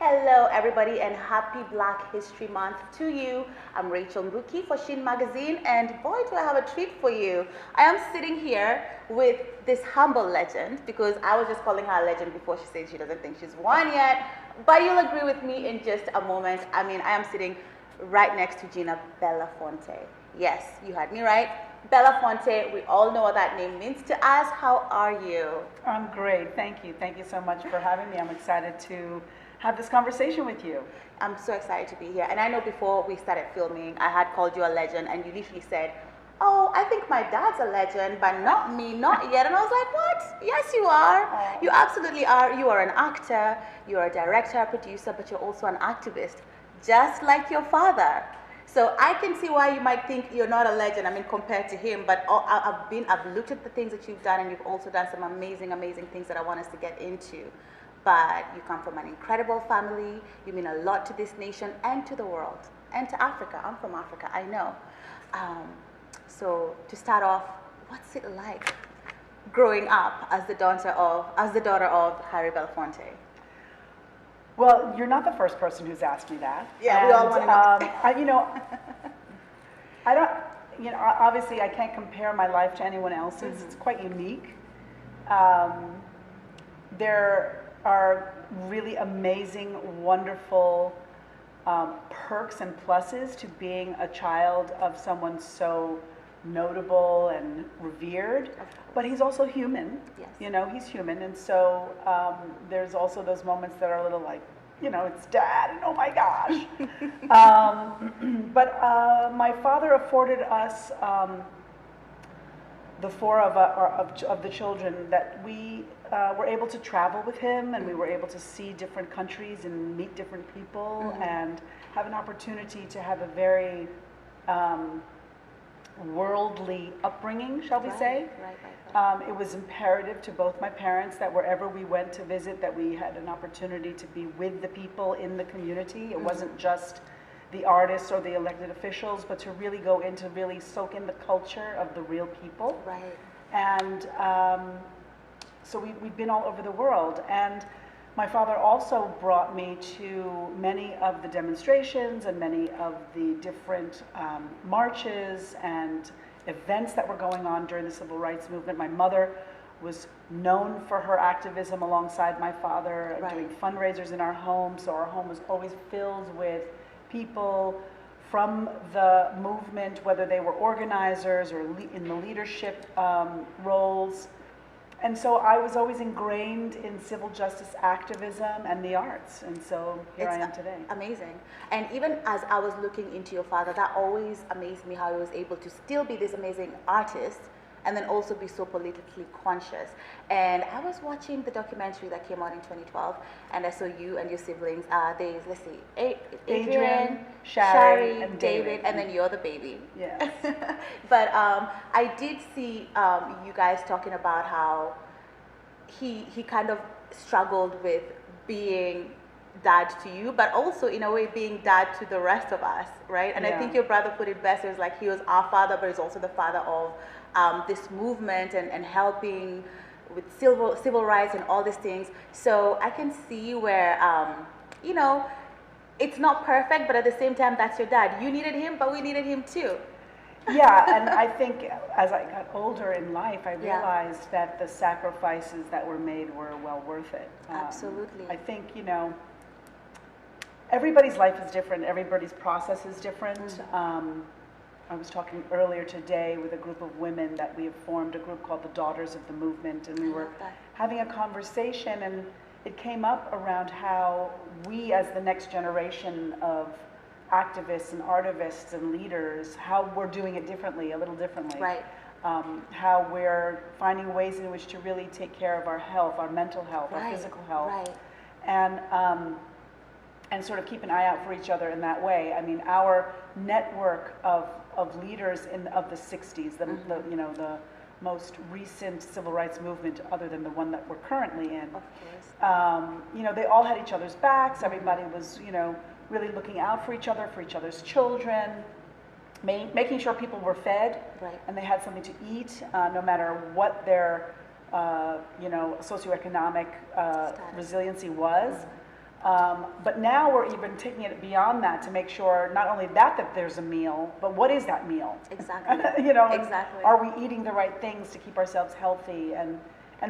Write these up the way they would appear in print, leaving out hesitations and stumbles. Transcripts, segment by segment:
Hello, everybody, and happy Black History Month to you. I'm Rachel Mbuki for Sheen Magazine, and boy, do I have a treat for you. I am sitting here with this humble legend, because I was just calling her a legend before she said she doesn't think she's one yet, but you'll agree with me in just a moment. I mean, I am sitting right next to Gina BELAFONTE. Yes, you heard me right. BELAFONTE, we all know what that name means to us. How are you? I'm great, thank you. Thank you so much for having me. I'm excited to have this conversation with you. I'm so excited to be here. And I know before we started filming, I had called you a legend, and you literally said, "Oh, I think my dad's a legend, but not me, not yet." And I was like, "What? Yes, you are. Aww. You absolutely are. You are an actor, you're a director, a producer, but you're also an activist, just like your father." So I can see why you might think you're not a legend, I mean, compared to him, but I've looked at the things that you've done, and you've also done some amazing, amazing things that I want us to get into. But you come from an incredible family. You mean a lot to this nation and to the world and to Africa. I'm from Africa, I know. So to start off, what's it like growing up as the daughter of Harry Belafonte? Well, you're not the first person who's asked me that. Yeah, we all want to know. I don't, obviously I can't compare my life to anyone else's. Mm-hmm. It's quite unique. There are really amazing, wonderful perks and pluses to being a child of someone so notable and revered, but he's also human. Yes. He's human, and so there's also those moments that are a little like, it's dad, and oh my gosh. But my father afforded us, the four of the children, that we were able to travel with him, and we were able to see different countries and meet different people, mm-hmm. and have an opportunity to have a very worldly upbringing, shall we say. Right. It was imperative to both my parents that wherever we went to visit, that we had an opportunity to be with the people in the community. It mm-hmm. wasn't just the artists or the elected officials, but to really go in, to really soak in the culture of the real people. Right. And so we've been all over the world. And my father also brought me to many of the demonstrations and many of the different marches and events that were going on during the civil rights movement. My mother was known for her activism alongside my father, right. doing fundraisers in our home. So our home was always filled with people from the movement, whether they were organizers or in the leadership roles. And so I was always ingrained in civil justice activism and the arts, and so here I am today. Amazing. And even as I was looking into your father, that always amazed me, how he was able to still be this amazing artist and then also be so politically conscious. And I was watching the documentary that came out in 2012, and I saw you and your siblings. There's, let's see, Adrian, Shari, and David, and then you're the baby. Yes. But I did see you guys talking about how he kind of struggled with being dad to you, but also in a way being dad to the rest of us, right? And yeah. I think your brother put it best. It was like he was our father, but he's also the father of this movement and helping with civil rights and all these things. So I can see where, it's not perfect, but at the same time, that's your dad. You needed him, but we needed him too. Yeah, and I think as I got older in life, I realized that the sacrifices that were made were well worth it. Absolutely. I think, everybody's life is different. Everybody's process is different. Mm-hmm. I was talking earlier today with a group of women that we have formed a group called the Daughters of the Movement, and we were having a conversation, and it came up around how we, as the next generation of activists and artivists and leaders, how we're doing it differently, a little differently. Right. How we're finding ways in which to really take care of our health, our mental health, our physical health, and sort of keep an eye out for each other in that way. I mean, our network of leaders of the 60s, mm-hmm. the most recent civil rights movement, other than the one that we're currently in. Of course. They all had each other's backs. Everybody was, really looking out for each other's children, making sure people were fed, right. and they had something to eat, no matter what their, socioeconomic resiliency was. But now we're even taking it beyond that to make sure not only that there's a meal, but what is that meal? Exactly. You know, Exactly. are we eating the right things to keep ourselves healthy, and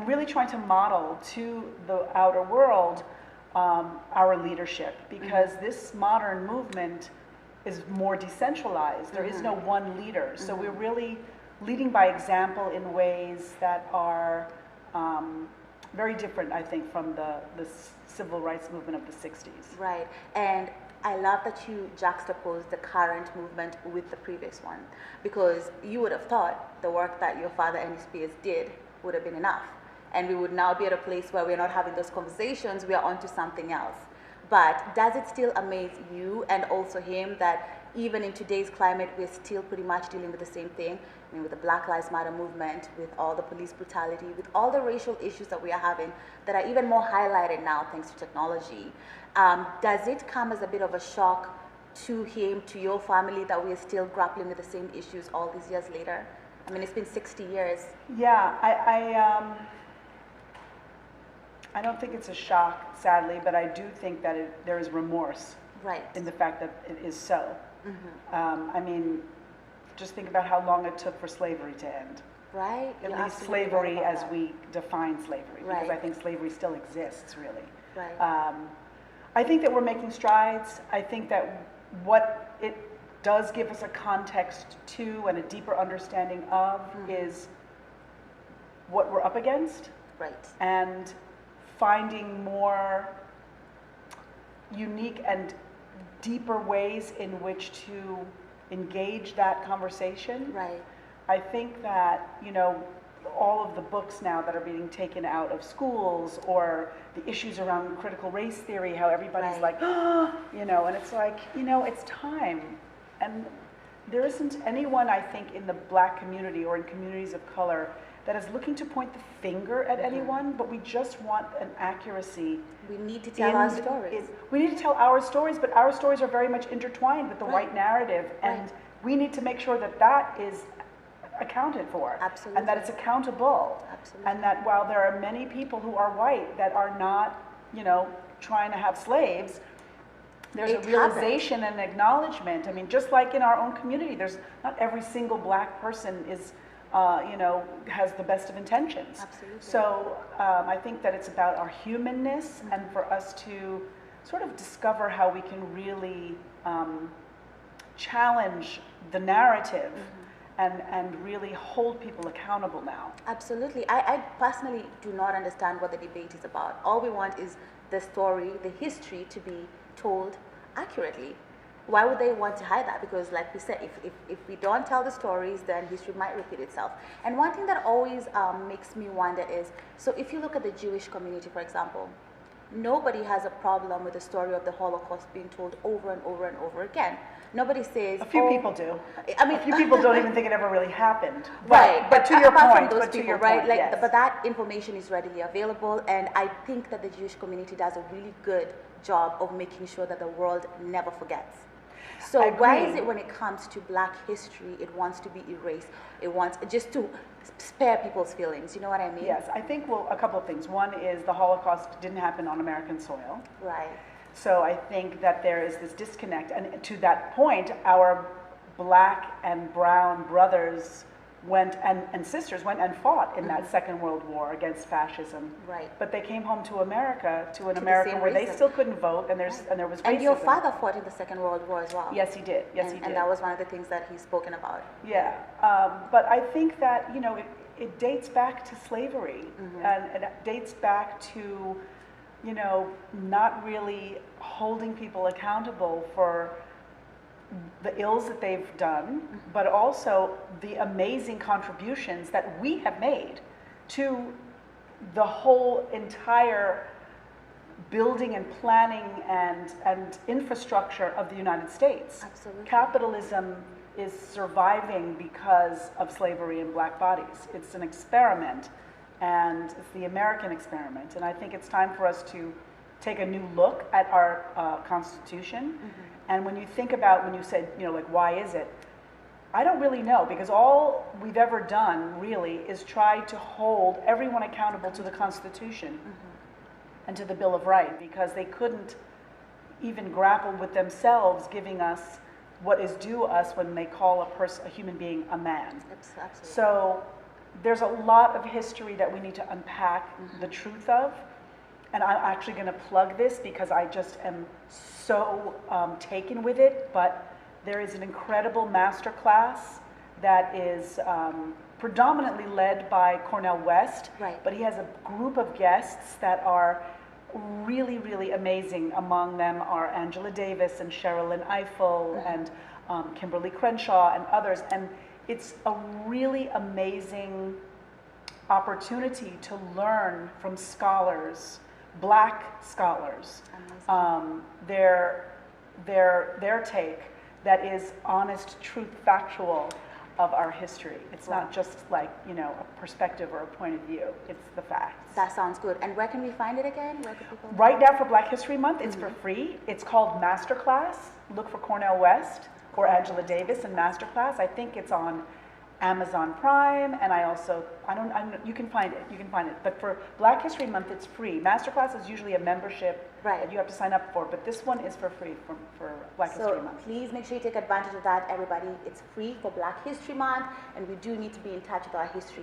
really trying to model to the outer world our leadership, because this modern movement is more decentralized. There is no one leader. So we're really leading by example in ways that are very different, I think, from the civil rights movement of the 60s. Right. And I love that you juxtapose the current movement with the previous one, because you would have thought the work that your father and his peers did would have been enough. And we would now be at a place where we're not having those conversations, we are onto something else. But does it still amaze you and also him that even in today's climate, we're still pretty much dealing with the same thing? I mean, with the Black Lives Matter movement, with all the police brutality, with all the racial issues that we are having that are even more highlighted now thanks to technology. Does it come as a bit of a shock to him, to your family, that we are still grappling with the same issues all these years later? I mean, it's been 60 years. Yeah, I don't think it's a shock, sadly, but I do think that there is remorse in the fact that it is so. I mean, just think about how long it took for slavery to end. Right. At least slavery as we define slavery, because I think slavery still exists, really. Right. I think that we're making strides. I think that what it does give us a context to and a deeper understanding of is what we're up against. Right. And finding more unique and deeper ways in which to engage that conversation. Right. I think that, you know, all of the books now that are being taken out of schools, or the issues around critical race theory, how everybody's like, oh, you know, and it's like, you know, it's time. And there isn't anyone, I think, in the Black community or in communities of color that is looking to point the finger at anyone, but we just want an accuracy. We need to tell our stories. We need to tell our stories, but our stories are very much intertwined with the white narrative, and we need to make sure that that is accounted for. Absolutely. And that it's accountable. Absolutely. And that while there are many people who are white that are not, you know, trying to have slaves, there's a realization and acknowledgement. I mean, just like in our own community, there's not every single Black person is you know, has the best of intentions. Absolutely. So I think that it's about our humanness, and for us to sort of discover how we can really challenge the narrative and really hold people accountable now. Absolutely. I personally do not understand what the debate is about. All we want is the story, the history to be told accurately. Why would they want to hide that? Because like we said, if we don't tell the stories, then history might repeat itself. And one thing that always makes me wonder is, so if you look at the Jewish community, for example, nobody has a problem with the story of the Holocaust being told over and over and over again. Nobody says... A few people do. I mean, a few people don't even think it ever really happened. Right. But to your point, Like, but that information is readily available, and I think that the Jewish community does a really good job of making sure that the world never forgets. So why is it when it comes to Black history, it wants to be erased? It wants just to spare people's feelings, you know what I mean? Yes, I think, well, a couple of things. One is the Holocaust didn't happen on American soil. Right. So I think that there is this disconnect. And to that point, our Black and brown brothers and sisters went and fought in that Second World War against fascism. Right. But they came home to America, to an America where they still couldn't vote, and there was racism. And your father fought in the Second World War as well. Yes, he did. Yes, he did. And that was one of the things that he's spoken about. Yeah. But I think that, you know, it dates back to slavery, and it dates back to, you know, not really holding people accountable for the ills that they've done, but also the amazing contributions that we have made to the whole entire building and planning and infrastructure of the United States. Absolutely. Capitalism is surviving because of slavery and Black bodies. It's an experiment, and it's the American experiment. And I think it's time for us to take a new look at our Constitution. And when you think about, when you said, you know, like, why is it? I don't really know, because all we've ever done, really, is try to hold everyone accountable to the Constitution. and to the Bill of Rights, because they couldn't even grapple with themselves giving us what is due us when they call a human being a man. Absolutely. So there's a lot of history that we need to unpack the truth of. And I'm actually going to plug this because I just am so taken with it. But there is an incredible master class that is predominantly led by Cornel West. Right. But he has a group of guests that are really, really amazing. Among them are Angela Davis and Sherilyn Ifill and Kimberly Crenshaw and others. And it's a really amazing opportunity to learn from scholars, Black scholars, their take that is honest, truth, factual of our history. It's not just like, a perspective or a point of view. It's the facts. That sounds good. And where can we find it again? Where can people... Right now for Black History Month, it's for free. It's called Masterclass. Look for Cornel West or Angela Davis in Masterclass. I think it's on Amazon Prime, and you can find it. But for Black History Month, it's free. Masterclass is usually a membership that you have to sign up for, but this one is for free for Black History Month. So please make sure you take advantage of that, everybody. It's free for Black History Month, and we do need to be in touch with our history.